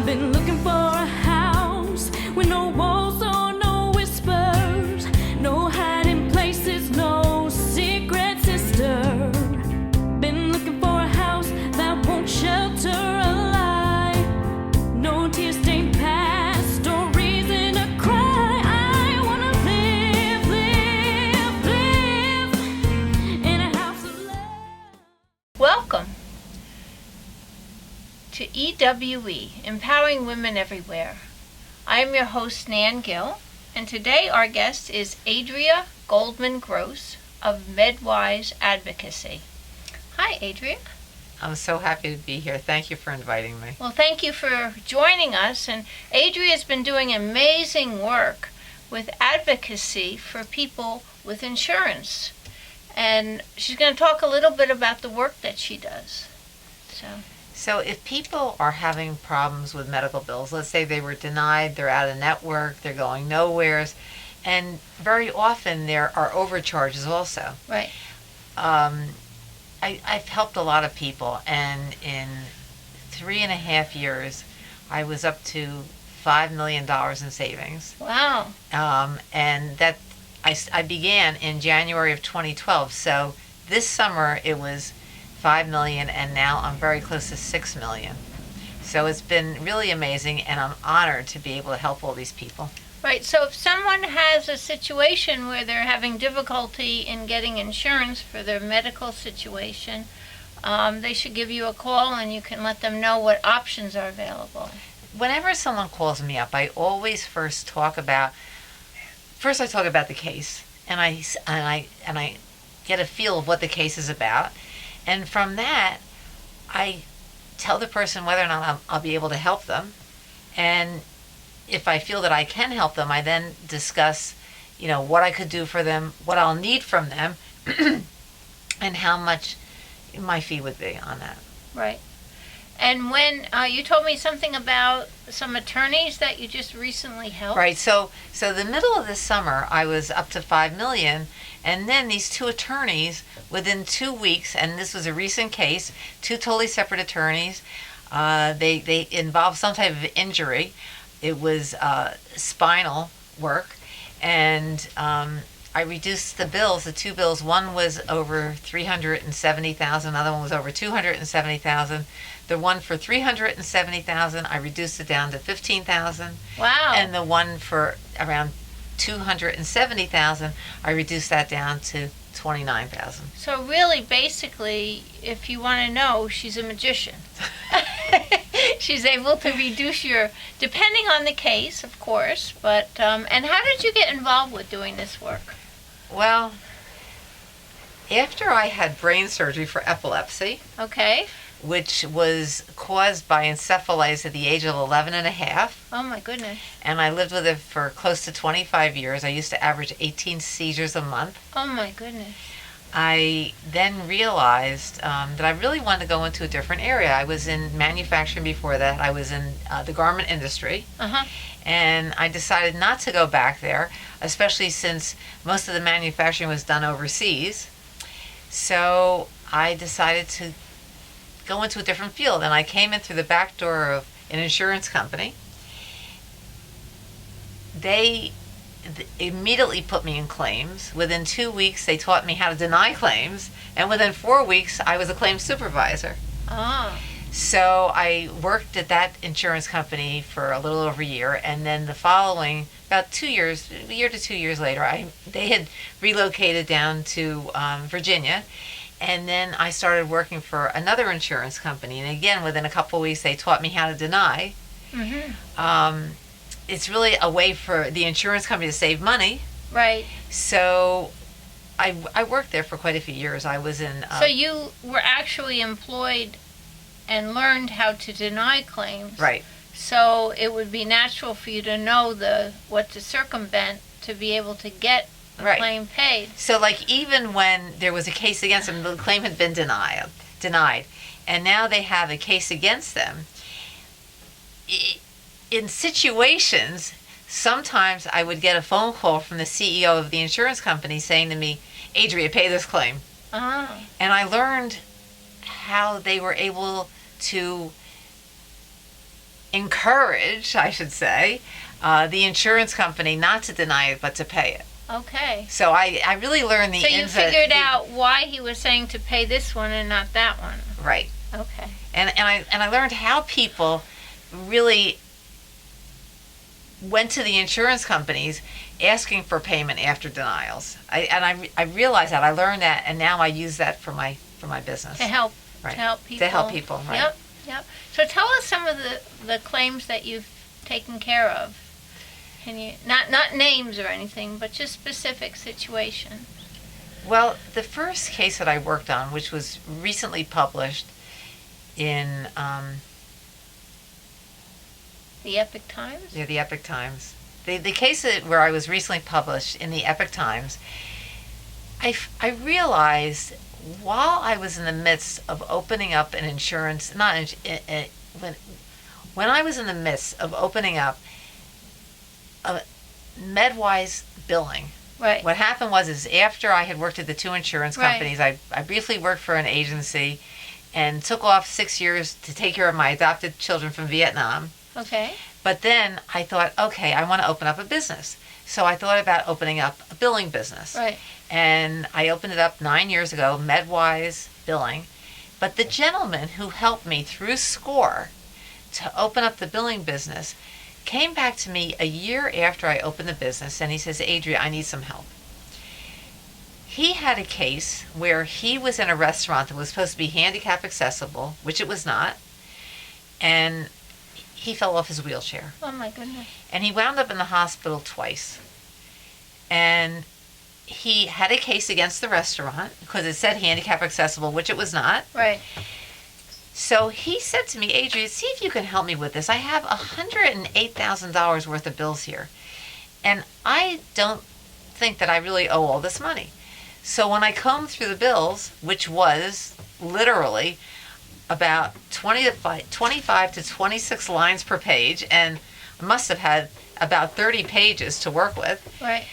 I've been looking for a house with no walls or no whispers, no hiding places, no secret sister. Been looking for a house that won't shelter a lie, no tear-stained past or reason to cry. I wanna live in a house of love. Welcome to EWE, Empowering Women Everywhere. I am your host, Nan Gill, and today our guest is Adria Goldman Gross of MedWise Advocacy. Hi, Adria. I'm so happy to be here. Thank you for inviting me. Well, thank you for joining us. And Adria's been doing amazing work with advocacy for people with insurance. And she's going to talk a little bit about the work that she does. So if people are having problems with medical bills, let's say they were denied, they're out of network, they're going nowheres, and very often there are overcharges also. Right. I've helped a lot of people, and in 3.5 years, I was up to $5 million in savings. Wow. And that I began in January of 2012. So this summer it was 5 million, and now I'm very close to 6 million. So it's been really amazing, and I'm honored to be able to help all these people. Right, so if someone has a situation where they're having difficulty in getting insurance for their medical situation, they should give you a call and you can let them know what options are available. Whenever someone calls me up, I always first talk about the case, and I get a feel of what the case is about. And from that, I tell the person whether or not I'll be able to help them. And if I feel that I can help them, I then discuss, what I could do for them, what I'll need from them, and how much my fee would be on that. Right. And when you told me something about some attorneys that you just recently helped. Right. So the middle of this summer, I was up to 5 million, and then these two attorneys, within 2 weeks, and this was a recent case, two totally separate attorneys. They involved some type of injury. It was spinal work, and I reduced the bills, the two bills. One was over $370,000, another one was over $270,000. The one for $370,000, I reduced it down to $15,000. Wow. And the one for around $270,000, I reduced that down to $29,000. So really, basically, if you want to know, she's a magician. She's able to reduce depending on the case, of course, but, and how did you get involved with doing this work? Well, after I had brain surgery for epilepsy, Okay. which was caused by encephalitis at the age of 11 and a half. Oh my goodness. And I lived with it for close to 25 years. I used to average 18 seizures a month. Oh my goodness. I then realized that I really wanted to go into a different area. I was in manufacturing before that. I was in the garment industry. Uh-huh. And I decided not to go back there, especially since most of the manufacturing was done overseas. So I decided to go into a different field, and I came in through the back door of an insurance company. They immediately put me in claims. Within 2 weeks, they taught me how to deny claims, and within 4 weeks, I was a claims supervisor. Ah. So I worked at that insurance company for a little over a year, and then the following, about 2 years, a year to 2 years later, they had relocated down to Virginia. And then I started working for another insurance company. And again, within a couple of weeks, they taught me how to deny. Mm-hmm. It's really a way for the insurance company to save money. Right. So I worked there for quite a few years. I was in... So you were actually employed and learned how to deny claims. Right. So it would be natural for you to know what to circumvent to be able to get the Right. claim paid. So like even when there was a case against them, the claim had been denied, and now they have a case against them. In situations, sometimes I would get a phone call from the CEO of the insurance company saying to me, Adria, pay this claim. Ah. And I learned how they were able to encourage, I should say, the insurance company not to deny it but to pay it. Okay. So I really learned the So you ins figured out why he was saying to pay this one and not that one. right. Okay. And I learned how people really went to the insurance companies asking for payment after denials. I realized that. I learned that, and now I use that for my business. To help. Right. To help people. To help people, right. Yep. Yep. So tell us some of the claims that you've taken care of. Can you not names or anything, but just specific situation? Well, the first case that I worked on, which was recently published in The Epic Times? the Epic Times. The case where I was recently published in the Epic Times, I realized while I was in the midst of opening up an insurance, when I was in the midst of opening up a MedWise billing. Right. What happened is after I had worked at the two insurance Right. companies, I briefly worked for an agency and took off 6 years to take care of my adopted children from Vietnam. Okay. But then I thought, okay, I want to open up a business. So I thought about opening up a billing business. Right. And I opened it up 9 years ago, MedWise Billing. But the gentleman who helped me through SCORE to open up the billing business came back to me a year after I opened the business, and he says, Adria, I need some help. He had a case where he was in a restaurant that was supposed to be handicap accessible, which it was not, and he fell off his wheelchair. Oh my goodness. And he wound up in the hospital twice. And he had a case against the restaurant because it said handicap accessible, which it was not. Right. So he said to me, Adria, see if you can help me with this. I have $108,000 worth of bills here. And I don't think that I really owe all this money. So when I combed through the bills, which was literally about 25 to 26 lines per page, and I must have had about 30 pages to work with. Right.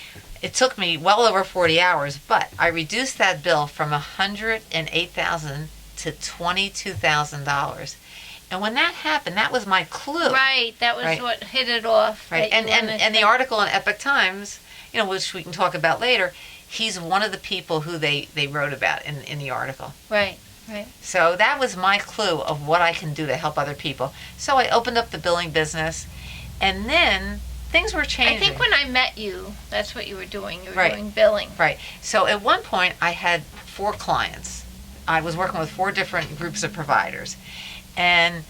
It took me well over 40 hours, but I reduced that bill from $108,000 to $22,000. And when that happened, that was my clue. Right. That was Right. what hit it off. Right. that you wanted And the to- article in Epic Times, which we can talk about later, he's one of the people who they wrote about in the article. Right. Right. So that was my clue of what I can do to help other people. So I opened up the billing business, and then things were changing. I think when I met you, that's what you were doing. You were Right. doing billing. Right. So at one point, I had 4 clients. I was working with 4 different groups of providers. And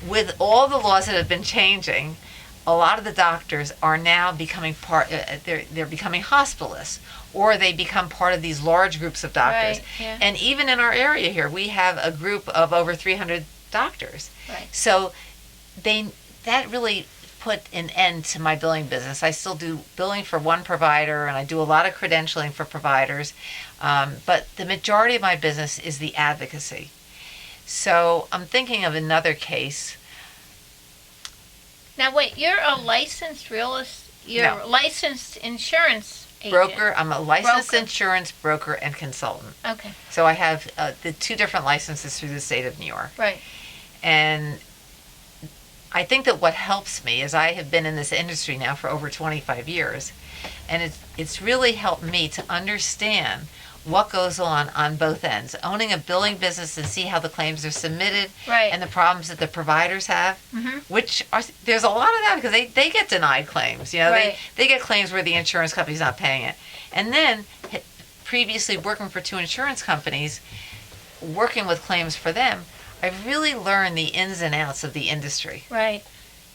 with all the laws that have been changing, a lot of the doctors are now becoming they're becoming hospitalists, or they become part of these large groups of doctors. Right, yeah. And even in our area here, we have a group of over 300 doctors. Right. So that really put an end to my billing business. I still do billing for one provider, and I do a lot of credentialing for providers. But the majority of my business is the advocacy. So I'm thinking of another case. Now wait, you're a licensed you're No. a licensed insurance agent. Broker. I'm a licensed Broker. insurance broker and consultant. Okay. So I have the 2 different licenses through the state of New York. Right. And I think that what helps me is I have been in this industry now for over 25 years, and it's really helped me to understand what goes on both ends. Owning a billing business and see how the claims are submitted, Right. and the problems that the providers have, Mhm. which there's a lot of that because they get denied claims. Right. They get claims where the insurance company's not paying it. And then previously working for 2 insurance companies, working with claims for them, I really learned the ins and outs of the industry. Right.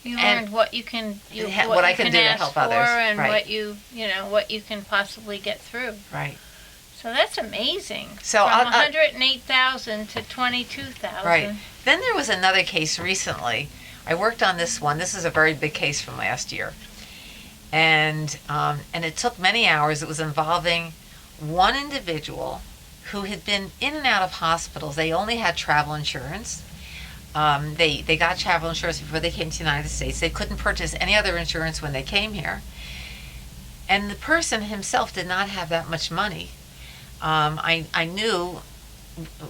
You And learned what you can what I you can do to ask help for others. and Right. what you can possibly get through. Right. So that's amazing. So from I'll- 108,000 to 22,000. Right. Then there was another case recently. I worked on this one. This is a very big case from last year. And it took many hours. It was involving one individual who had been in and out of hospitals. They only had travel insurance. They got travel insurance before they came to the United States. They couldn't purchase any other insurance when they came here. And the person himself did not have that much money. I knew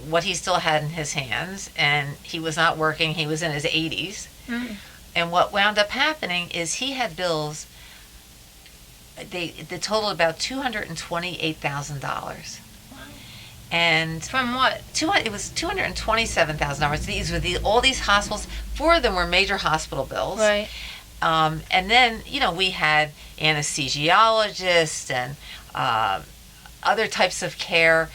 what he still had in his hands, and he was not working. He was in his 80s. Mm. And what wound up happening is he had bills, they totaled about $228,000. And From what? it was $227,000. These were all these hospitals. 4 of them were major hospital bills. Right. And then, we had anesthesiologists and other types of care,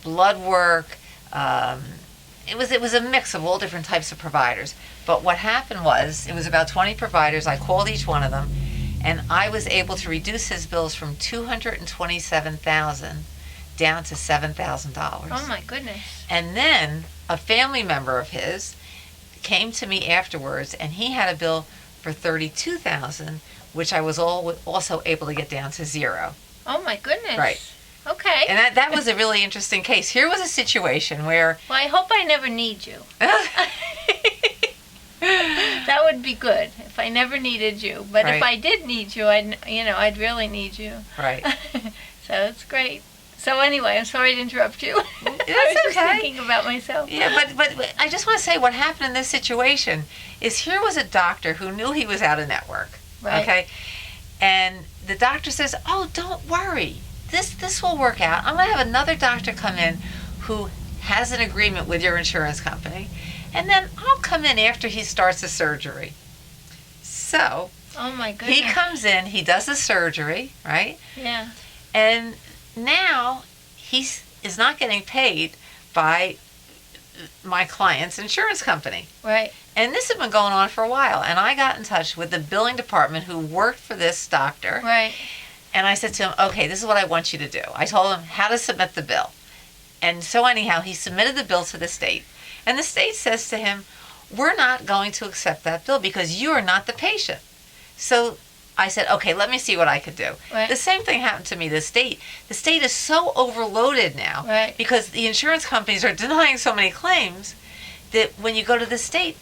blood work. It was a mix of all different types of providers. But what happened was, it was about 20 providers. I called each one of them, and I was able to reduce his bills from $227,000 down to $7,000. Oh my goodness. And then a family member of his came to me afterwards, and he had a bill for $32,000, which I was also able to get down to $0. Oh my goodness. Right. Okay. And that was a really interesting case. Here was a situation where... Well, I hope I never need you. That would be good if I never needed you. But Right. if I did need you, I'd really need you. Right. So it's great. So anyway, I'm sorry to interrupt you. I was That's just okay. thinking about myself. Yeah, but I just want to say what happened in this situation is here was a doctor who knew he was out of network. Right. Okay? And the doctor says, "Oh, don't worry. This will work out. I'm going to have another doctor come in who has an agreement with your insurance company, and then I'll come in after he starts the surgery." So, Oh my goodness. he comes in, he does the surgery, right? Yeah. And now he is not getting paid by my client's insurance company. Right. And this had been going on for a while. And I got in touch with the billing department who worked for this doctor. Right. And I said to him, "Okay, this is what I want you to do." I told him how to submit the bill. And so anyhow, he submitted the bill to the state. And the state says to him, "We're not going to accept that bill because you are not the patient." So I said, "Okay, let me see what I could do." Right. The same thing happened to me. The state is so overloaded now, Right. because the insurance companies are denying so many claims that when you go to the state,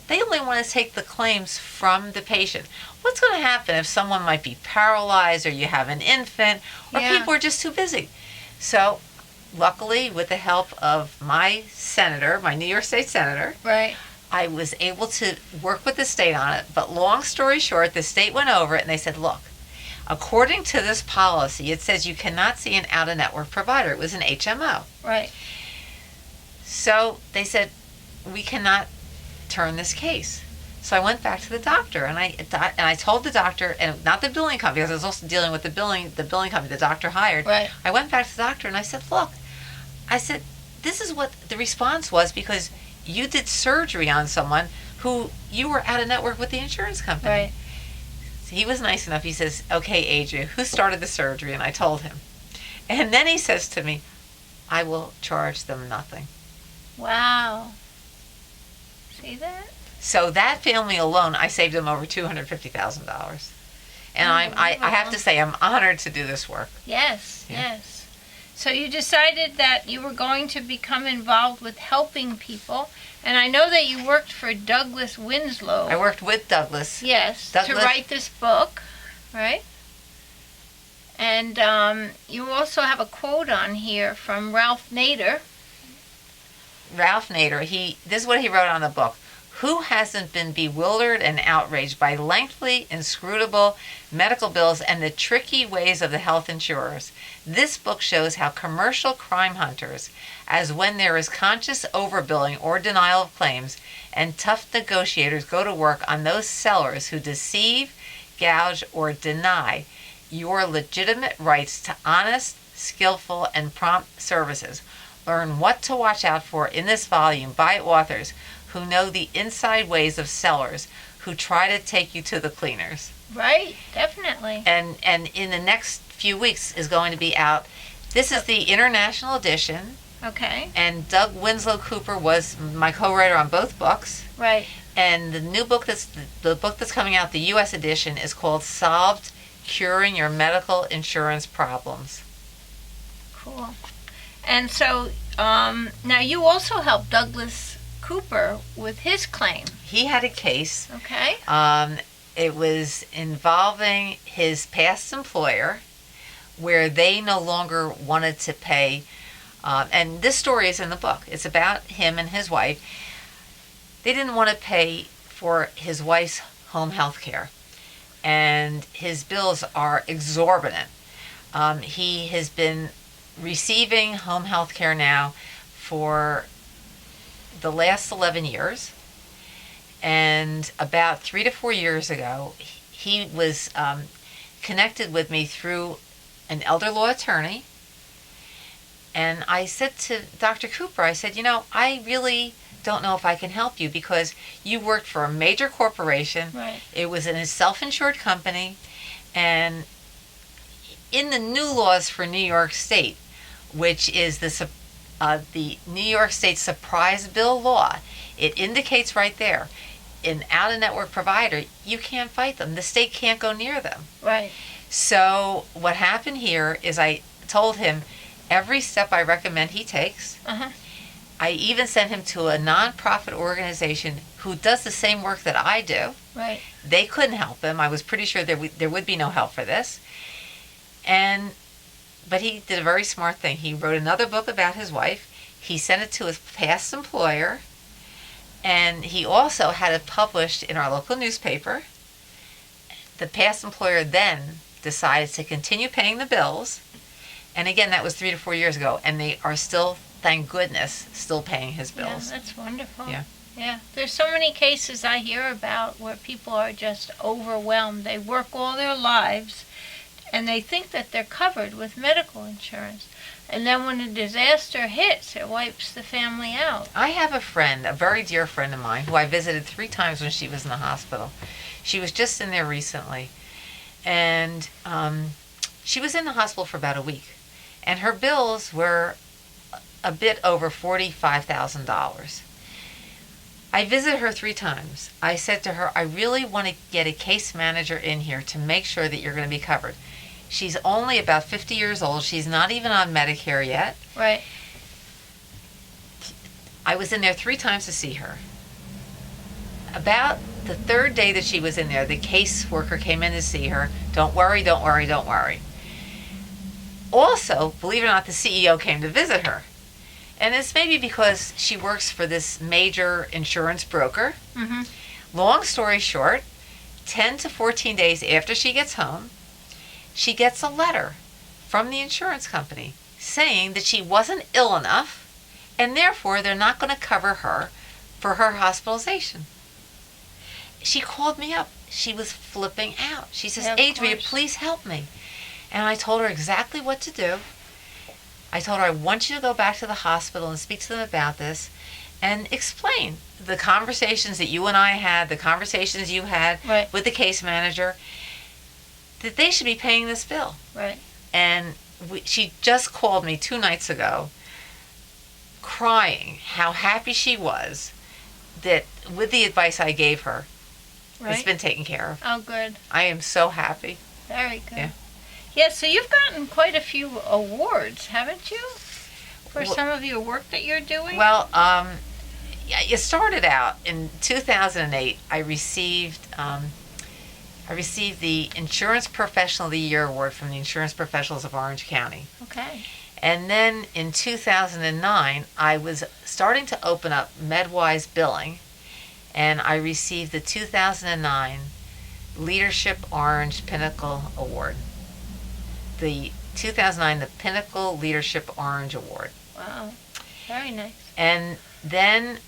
they only want to take the claims from the patient. What's going to happen if someone might be paralyzed, or you have an infant, or Yeah. people are just too busy? So luckily, with the help of my senator, my New York State senator, Right. I was able to work with the state on it. But long story short, the state went over it and they said, "Look, according to this policy, it says you cannot see an out-of-network provider." It was an HMO. Right. So they said, "We cannot turn this case." So I went back to the doctor, and I told the doctor, and not the billing company, because I was also dealing with the billing company the doctor hired. Right. I went back to the doctor and I said, "Look," I said, "this is what the response was, because you did surgery on someone who you were out of network with the insurance company." Right. So he was nice enough. He says, "Okay, Adria, who started the surgery?" And I told him. And then he says to me, "I will charge them nothing." Wow. See that? So that family alone, I saved them over $250,000. And I have to say, I'm honored to do this work. Yes. Yeah. Yes. So you decided that you were going to become involved with helping people, and I know that you worked for Douglas Winslow. I worked with Douglas. Yes, Douglas. to write this book, right? And you also have a quote on here from Ralph Nader. Ralph Nader, this is what he wrote on the book. "Who hasn't been bewildered and outraged by lengthy, inscrutable medical bills and the tricky ways of the health insurers? This book shows how commercial crime hunters, as when there is conscious overbilling or denial of claims, and tough negotiators go to work on those sellers who deceive, gouge, or deny your legitimate rights to honest, skillful, and prompt services. Learn what to watch out for in this volume by authors who know the inside ways of sellers who try to take you to the cleaners." Right, definitely. And in the next few weeks is going to be out. This is the international edition, Okay, and Doug Winslow Cooper was my co-writer on both books. right. And the new book the book that's coming out, the U.S. edition, is called "Solved: Curing Your Medical Insurance Problems." Cool. And so now you also helped Douglas Cooper with his claim. He had a case. Okay. It was involving his past employer, where they no longer wanted to pay. And this story is in the book. It's about him and his wife. They didn't want to pay for his wife's home health care, and his bills are exorbitant. He has been receiving home health care now for the last 11 years, and about 3 to 4 years ago, he was connected with me through an elder law attorney. And I said to Dr. Cooper, I said, I really don't know if I can help you because you worked for a major corporation. Right. It was in a self-insured company. And in the new laws for New York State, which is the New York State surprise bill law, it indicates right there, an out-of-network provider, you can't fight them. The state can't go near them. Right. So what happened here is I told him every step I recommend he takes. Uh-huh. I even sent him to a nonprofit organization who does the same work that I do. Right. They couldn't help him. I was pretty sure there would be no help for this. But he did a very smart thing. He wrote another book about his wife. He sent it to his past employer. And he also had it published in our local newspaper. The past employer then decided to continue paying the bills. And again, that was 3 to 4 years ago. And they are still, thank goodness, still paying his bills. Yeah, that's wonderful. Yeah. Yeah. There's so many cases I hear about where people are just overwhelmed. They work all their lives and they think that they're covered with medical insurance. And then when a disaster hits, it wipes the family out. I have a friend, a very dear friend of mine, who I visited 3 times when she was in the hospital. She was just in there recently. And she was in the hospital for about a week. And her bills were a bit over $45,000. I visited her 3 times. I said to her, I really want to get a case manager in here to make sure that you're going to be covered. She's only about 50 years old. She's not even on Medicare yet. Right. I was in there 3 times to see her. About the 3rd day that she was in there, the caseworker came in to see her. Don't worry, don't worry, don't worry. Also, believe it or not, the CEO came to visit her. And it's maybe because she works for this major insurance broker. Mm-hmm. Long story short, 10 to 14 days after she gets home, she gets a letter from the insurance company saying that she wasn't ill enough and therefore they're not going to cover her for her hospitalization. She called me up. She was flipping out. She says, Yeah, of Adria, course. please help me. And I told her exactly what to do. I told her, I want you to go back to the hospital and speak to them about this and explain the conversations that you and I had, the conversations you had Right. with the case manager, that they should be paying this bill. Right. And she just called me 2 nights ago crying how happy she was that with the advice I gave her, Right. it's been taken care of. Oh, good. I am so happy. Very good. Yeah. Yeah, so you've gotten quite a few awards, haven't you? For Well- some of your work that you're doing? Well, yeah, it started out in 2008. I received the Insurance Professional of the Year Award from the Insurance Professionals of Orange County. Okay. And then in 2009, I was starting to open up MedWise billing, and I received the 2009 Leadership Orange Pinnacle Award. The 2009, the Pinnacle Leadership Orange Award. Wow. Very nice. And then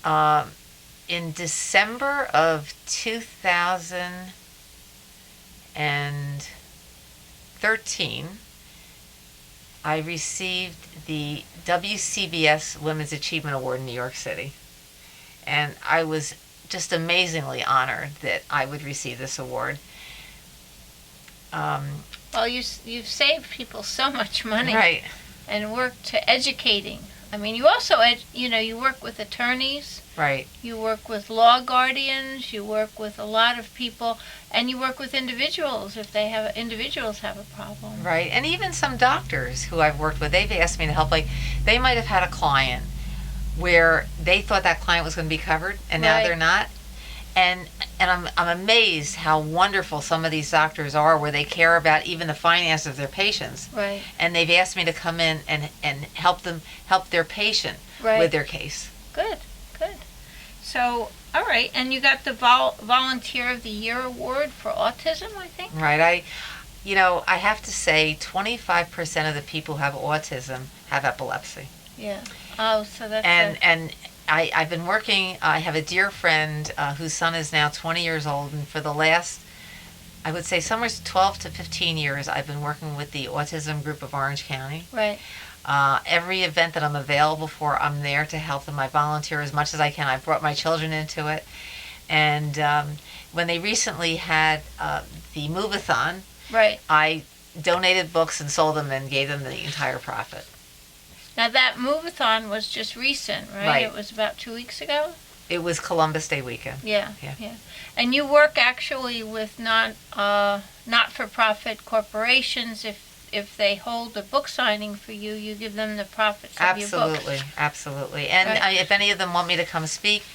in December of 2013, I received the WCBS Women's Achievement Award in New York City. And I was just amazingly honored that I would receive this award. Well, you've saved people so much money. Right. And work to educating. I mean, you also, you work with attorneys. Right. You work with law guardians. You work with a lot of people, and you work with individuals if individuals have a problem. Right. And even some doctors who I've worked with, they've asked me to help. Like, they might have had a client where they thought that client was going to be covered, and now Right. they're not. And I'm amazed how wonderful some of these doctors are, where they care about even the finances of their patients. Right. And they've asked me to come in and help their patient Right. with their case. Good. Good. So, all right, and you got the Volunteer of the Year award for autism, I think. Right. I have to say 25% of the people who have autism have epilepsy. Yeah. Oh, so that's And I've been working, I have a dear friend whose son is now 20 years old, and for the last, I would say somewhere 12 to 15 years, I've been working with the autism group of Orange County. right. Every event that I'm available for, I'm there to help them. I volunteer as much as I can. I've brought my children into it. And when they recently had the move-a-thon, Right. I donated books and sold them and gave them the entire profit. Now that move-a-thon was just recent, right? Right. It was about 2 weeks ago. It was Columbus Day weekend. Yeah. Yeah. And you work actually with not-for-profit corporations. If they hold a book signing for you, you give them the profits of your books. Absolutely. And Right. if any of them want me to come speak,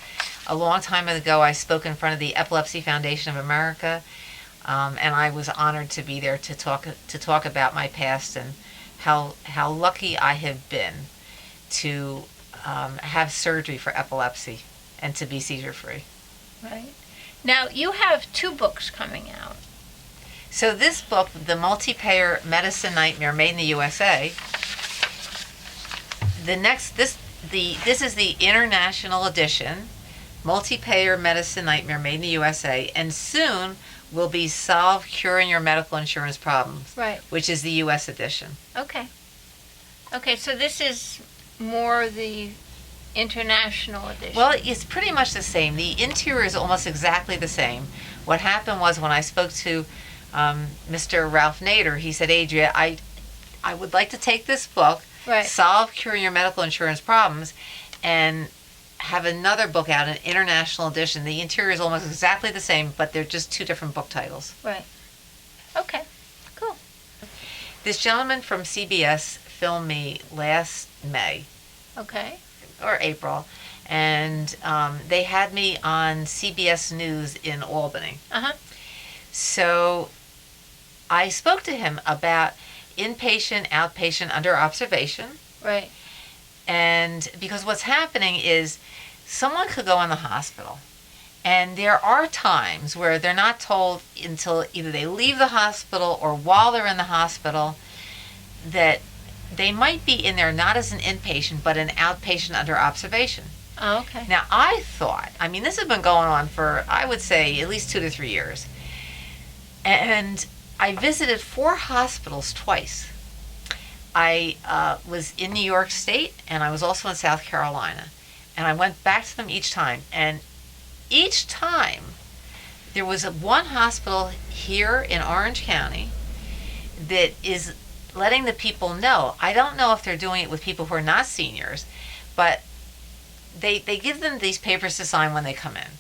a long time ago I spoke in front of the Epilepsy Foundation of America, and I was honored to be there to talk about my past and how lucky I have been to have surgery for epilepsy and to be seizure free. Right. Now you have 2 books coming out. So this book, The Multi-Payer Medicine Nightmare Made in the USA, this is the international edition, Multi-Payer Medicine Nightmare Made in the USA, and soon will be Solve Curing Your Medical Insurance Problems, Right. which is the US edition. Okay. Okay, so this is more the international edition. Well, it's pretty much the same. The interior is almost exactly the same. What happened was when I spoke to Mr. Ralph Nader, he said, Adria, I would like to take this book, Right. Solve Curing Your Medical Insurance Problems, and have another book out, an international edition. The interior is almost exactly the same, but they're just 2 different book titles. Right. Okay. Cool. This gentleman from CBS filmed me last May Okay. or April, and they had me on CBS News in Albany. Uh-huh. So I spoke to him about inpatient, outpatient, under observation. Right. And because what's happening is someone could go in the hospital, and there are times where they're not told until either they leave the hospital or while they're in the hospital that they might be in there not as an inpatient but an outpatient under observation. Oh, okay. Now I thought, this has been going on for, I would say, at least 2 to 3 years. And I visited 4 hospitals twice. I was in New York State, and I was also in South Carolina. And I went back to them each time. And each time, there was one hospital here in Orange County that is letting the people know. I don't know if they're doing it with people who are not seniors, but they give them these papers to sign when they come in.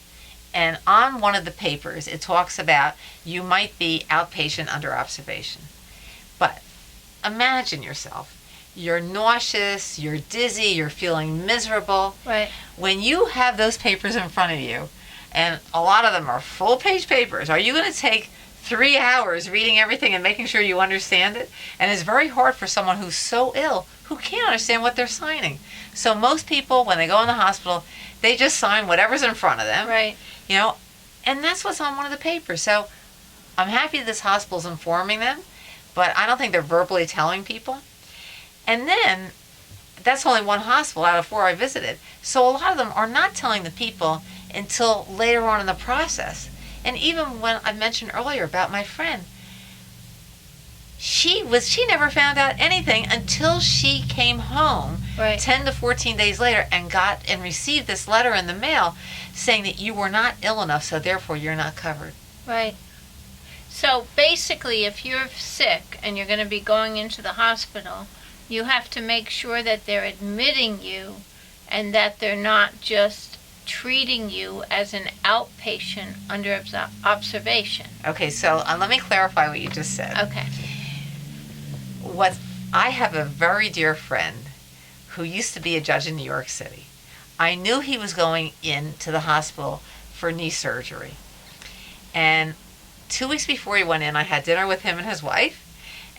And on one of the papers, it talks about you might be outpatient under observation. But imagine yourself. You're nauseous, you're dizzy, you're feeling miserable. Right. When you have those papers in front of you, and a lot of them are full-page papers, are you going to take 3 hours reading everything and making sure you understand it? And it's very hard for someone who's so ill, who can't understand what they're signing. So most people, when they go in the hospital, they just sign whatever's in front of them. Right. And that's what's on one of the papers. So I'm happy this hospital's informing them, but I don't think they're verbally telling people. And then, that's only one hospital out of 4 I visited. So a lot of them are not telling the people until later on in the process. And even when I mentioned earlier about my friend, she never found out anything until she came home Right. 10 to 14 days later and got and received this letter in the mail saying that you were not ill enough, so therefore you're not covered. Right. So basically, if you're sick and you're going to be going into the hospital, you have to make sure that they're admitting you and that they're not just treating you as an outpatient under observation. Okay, so let me clarify what you just said. Okay. I have a very dear friend who used to be a judge in New York City. I knew he was going into the hospital for knee surgery. And 2 weeks before he went in, I had dinner with him and his wife.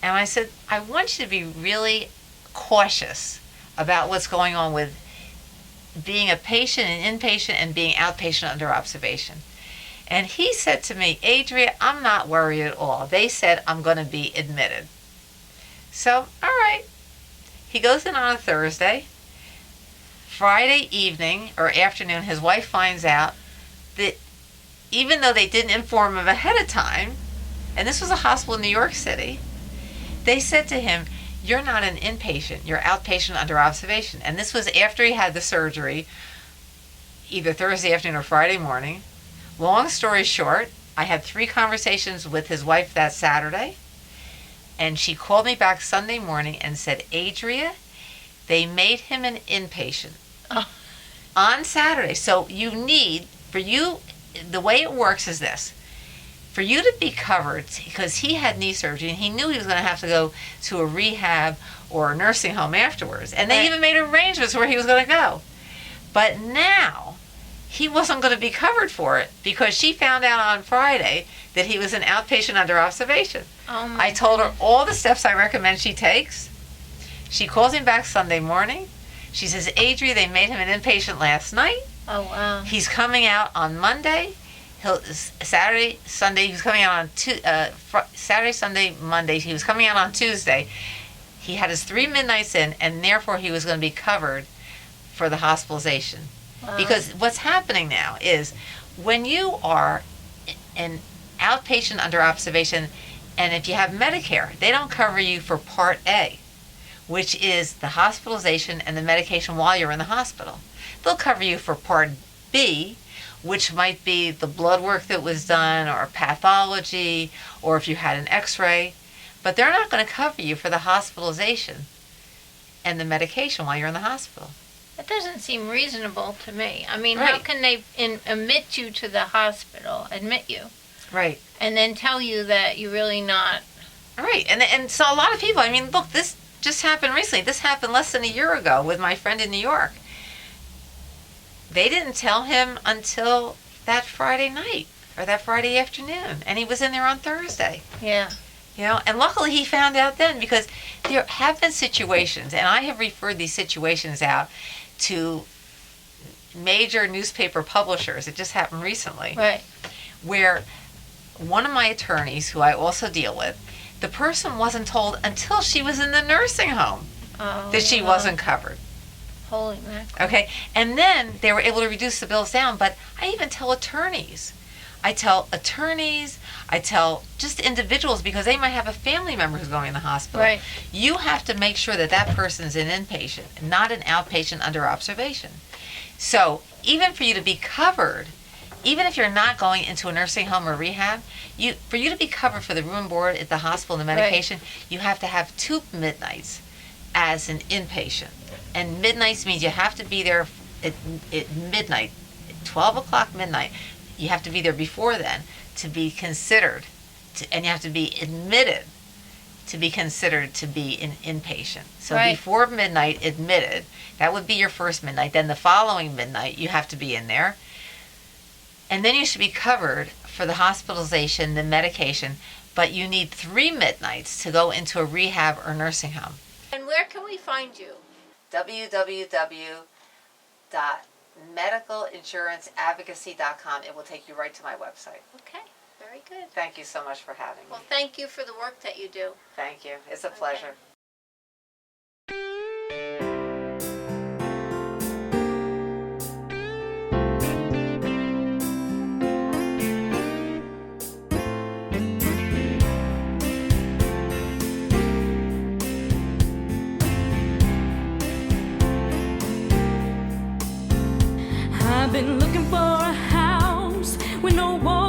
And I said, I want you to be really cautious about what's going on with being a patient and inpatient and being outpatient under observation. And he said to me, Adria, I'm not worried at all. They said I'm going to be admitted. So, all right. He goes in on a Thursday. Friday evening or afternoon, his wife finds out that even though they didn't inform him ahead of time, and this was a hospital in New York City, they said to him, you're not an inpatient, you're outpatient under observation. And this was after he had the surgery, either Thursday afternoon or Friday morning. Long story short, I had 3 conversations with his wife that Saturday, and she called me back Sunday morning and said, Adria, they made him an inpatient on Saturday. So you need, for you, the way it works is this. For you to be covered, because he had knee surgery and he knew he was going to have to go to a rehab or a nursing home afterwards. And they even made arrangements where he was going to go. But now, he wasn't going to be covered for it because she found out on Friday that he was an outpatient under observation. I told her all the steps I recommend she takes. She calls him back Sunday morning. She says, Adria, they made him an inpatient last night. Oh, wow. He's coming out on Monday. Saturday, Sunday, he was coming out on Saturday, Sunday, Monday. He was coming out on Tuesday. He had his 3 midnights in, and therefore he was going to be covered for the hospitalization. Wow. Because what's happening now is when you are an outpatient under observation, and if you have Medicare, they don't cover you for Part A, which is the hospitalization and the medication while you're in the hospital. They'll cover you for Part B, which might be the blood work that was done or pathology or if you had an x-ray, but they're not going to cover you for the hospitalization and the medication while you're in the hospital. That doesn't seem reasonable to me. I mean, how can they admit you to the hospital, admit you, right, and then tell you that you're really not? Right, and so a lot of people, I mean, look, this just happened recently. This happened less than a year ago with my friend in New York. They didn't tell him until that Friday night or that Friday afternoon, and he was in there on Thursday. Yeah. You know, and luckily he found out then, because there have been situations, and I have referred these situations out to major newspaper publishers. It just happened recently. Right. Where one of my attorneys, who I also deal with, the person wasn't told until she was in the nursing home that she wasn't covered. Holy mackerel. Okay, and then they were able to reduce the bills down, but I even tell attorneys. I tell just individuals, because they might have a family member who's going in the hospital. Right. You have to make sure that that person's an inpatient, not an outpatient under observation. So even for you to be covered, even if you're not going into a nursing home or rehab, for you to be covered for the room and board at the hospital and the medication, you have to have 2 midnights as an inpatient. And midnights means you have to be there at midnight, 12 o'clock midnight. You have to be there before then to be considered, and you have to be admitted to be considered to be an inpatient. So before midnight, admitted, that would be your first midnight. Then the following midnight, you have to be in there. And then you should be covered for the hospitalization, the medication, but you need 3 midnights to go into a rehab or nursing home. And where can we find you? www.medicalinsuranceadvocacy.com. It will take you right to my website. Okay, very good. Thank you so much for having me. Well, thank you for the work that you do. Thank you. It's a pleasure. I've been looking for a house with no walls.